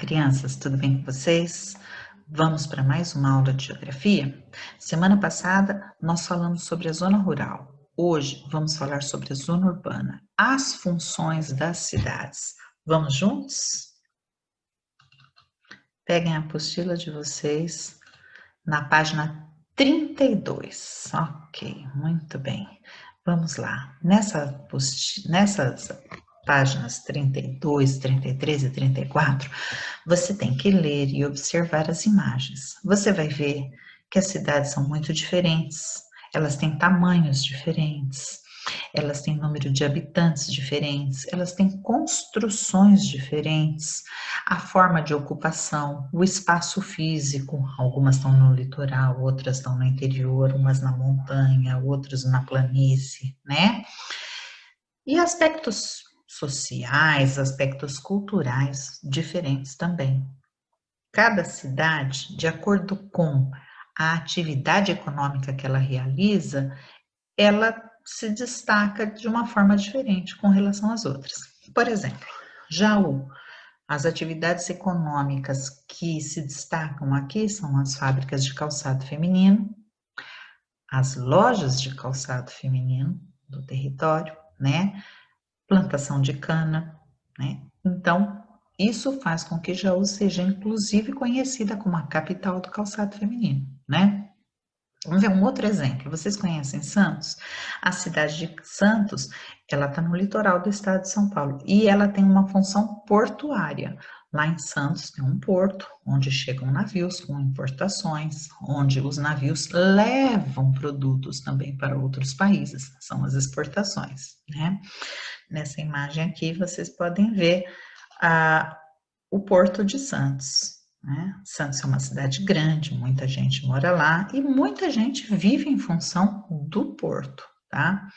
crianças, tudo bem com vocês? Vamos para mais uma aula de geografia? Semana passada nós falamos sobre a zona rural. Hoje vamos falar sobre a zona urbana, as funções das cidades. Vamos juntos? Peguem a apostila de vocês na página 32. Ok, muito bem. Vamos lá. Nessas páginas 32, 33 e 34, você tem que ler e observar as imagens. Você vai ver que as cidades são muito diferentes, elas têm tamanhos diferentes, elas têm número de habitantes diferentes, elas têm construções diferentes, a forma de ocupação, o espaço físico, algumas estão no litoral, outras estão no interior, umas na montanha, outras na planície, né? E aspectos sociais, aspectos culturais diferentes também. Cada cidade, de acordo com a atividade econômica que ela realiza, ela se destaca de uma forma diferente com relação às outras. Por exemplo, Jaú, as atividades econômicas que se destacam aqui são as fábricas de calçado feminino, as lojas de calçado feminino do território, né? Plantação de cana, né? Então, isso faz com que Jaú seja inclusive conhecida como a capital do calçado feminino, né? Vamos ver um outro exemplo. Vocês conhecem Santos? A cidade de Santos, ela está no litoral do estado de São Paulo e ela tem uma função portuária. Lá em Santos tem um porto onde chegam navios com importações, onde os navios levam produtos também para outros países, são as exportações, né? Nessa imagem aqui vocês podem ver o Porto de Santos, né? Santos é uma cidade grande, muita gente mora lá e muita gente vive em função do porto, tá?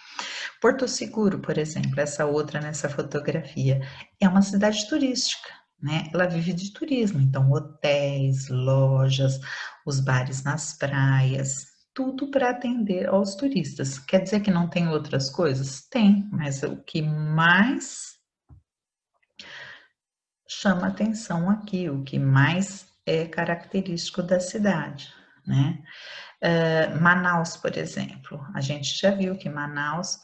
Porto Seguro, por exemplo, essa outra nessa fotografia, é uma cidade turística, né? Ela vive de turismo, então hotéis, lojas, os bares nas praias, tudo para atender aos turistas. Quer dizer que não tem outras coisas? Tem, mas o que mais chama atenção aqui, o que mais é característico da cidade, né? Manaus, por exemplo, a gente já viu que Manaus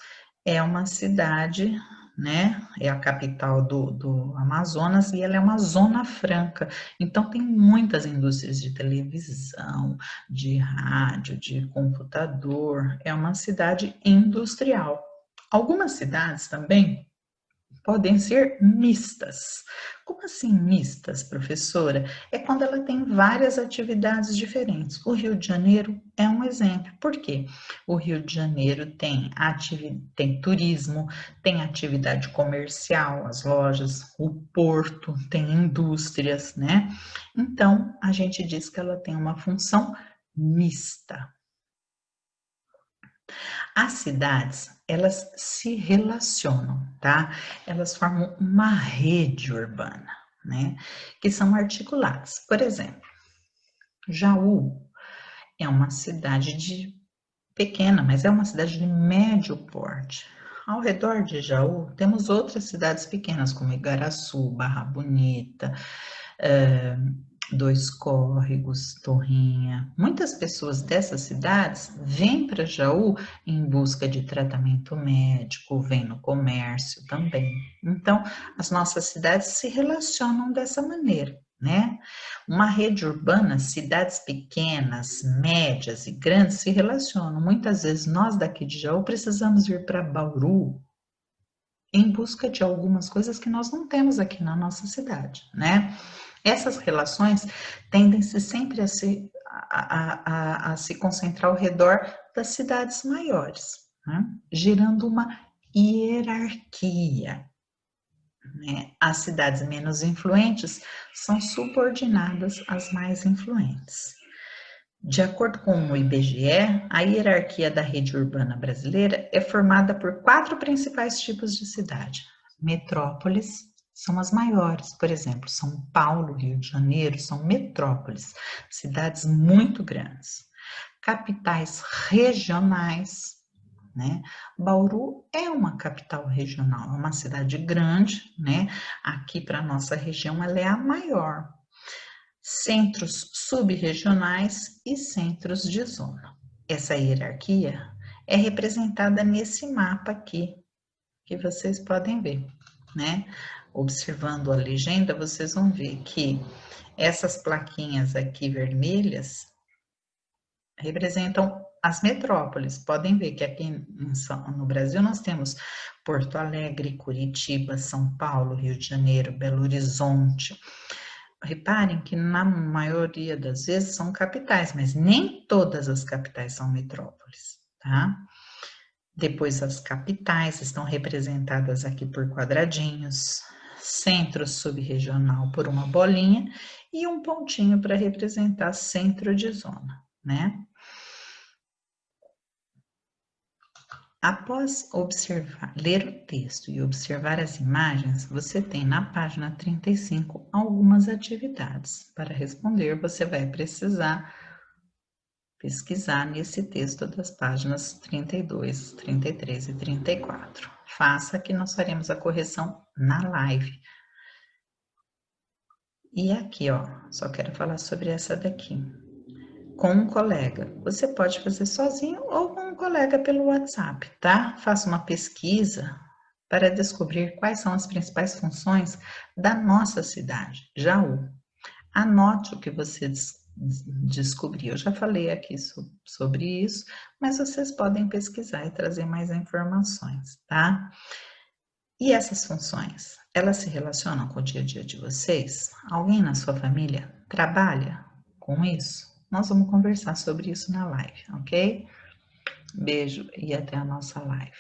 é uma cidade, né? É a capital do Amazonas e ela é uma zona franca, então tem muitas indústrias de televisão, de rádio, de computador, é uma cidade industrial. Algumas cidades também podem ser mistas. Como assim mistas, professora? É quando ela tem várias atividades diferentes. O Rio de Janeiro é um exemplo. Por quê? O Rio de Janeiro tem turismo, tem atividade comercial, as lojas, o porto, tem indústrias, né? Então, a gente diz que ela tem uma função mista. As cidades, elas se relacionam, tá? Elas formam uma rede urbana, né? Que são articuladas. Por exemplo, Jaú é uma cidade pequena, mas é uma cidade de médio porte. Ao redor de Jaú, temos outras cidades pequenas, como Igaraçu, Barra Bonita, Dois Córregos, Torrinha. Muitas pessoas dessas cidades vêm para Jaú em busca de tratamento médico, vêm no comércio também. Então, as nossas cidades se relacionam dessa maneira, né? Uma rede urbana, cidades pequenas, médias e grandes se relacionam. Muitas vezes nós daqui de Jaú precisamos ir para Bauru em busca de algumas coisas que nós não temos aqui na nossa cidade, né? Essas relações tendem-se sempre a se concentrar ao redor das cidades maiores, né? Gerando uma hierarquia, né? As cidades menos influentes são subordinadas às mais influentes. De acordo com o IBGE, a hierarquia da rede urbana brasileira é formada por 4 principais tipos de cidade. Metrópoles são as maiores, por exemplo, São Paulo, Rio de Janeiro, são metrópoles, cidades muito grandes. Capitais regionais, né? Bauru é uma capital regional, é uma cidade grande, né? Aqui para nossa região ela é a maior. Centros subregionais e centros de zona. Essa hierarquia é representada nesse mapa aqui, que vocês podem ver, né? Observando a legenda, vocês vão ver que essas plaquinhas aqui vermelhas representam as metrópoles. Podem ver que aqui no Brasil nós temos Porto Alegre, Curitiba, São Paulo, Rio de Janeiro, Belo Horizonte. Reparem que na maioria das vezes são capitais, mas nem todas as capitais são metrópoles, tá? Depois as capitais estão representadas aqui por quadradinhos, centro subregional por uma bolinha e um pontinho para representar centro de zona, né? Após observar, ler o texto e observar as imagens, você tem na página 35 algumas atividades. Para responder, você vai precisar pesquisar nesse texto das páginas 32, 33 e 34. Faça que nós faremos a correção na live. E aqui, ó, só quero falar sobre essa daqui. Com um colega. Você pode fazer sozinho ou com um colega pelo WhatsApp, tá? Faça uma pesquisa para descobrir quais são as principais funções da nossa cidade, Jaú. Anote o que você descobriu. Eu já falei aqui sobre isso, mas vocês podem pesquisar e trazer mais informações, tá? E essas funções, elas se relacionam com o dia a dia de vocês? Alguém na sua família trabalha com isso? Nós vamos conversar sobre isso na live, ok? Beijo e até a nossa live.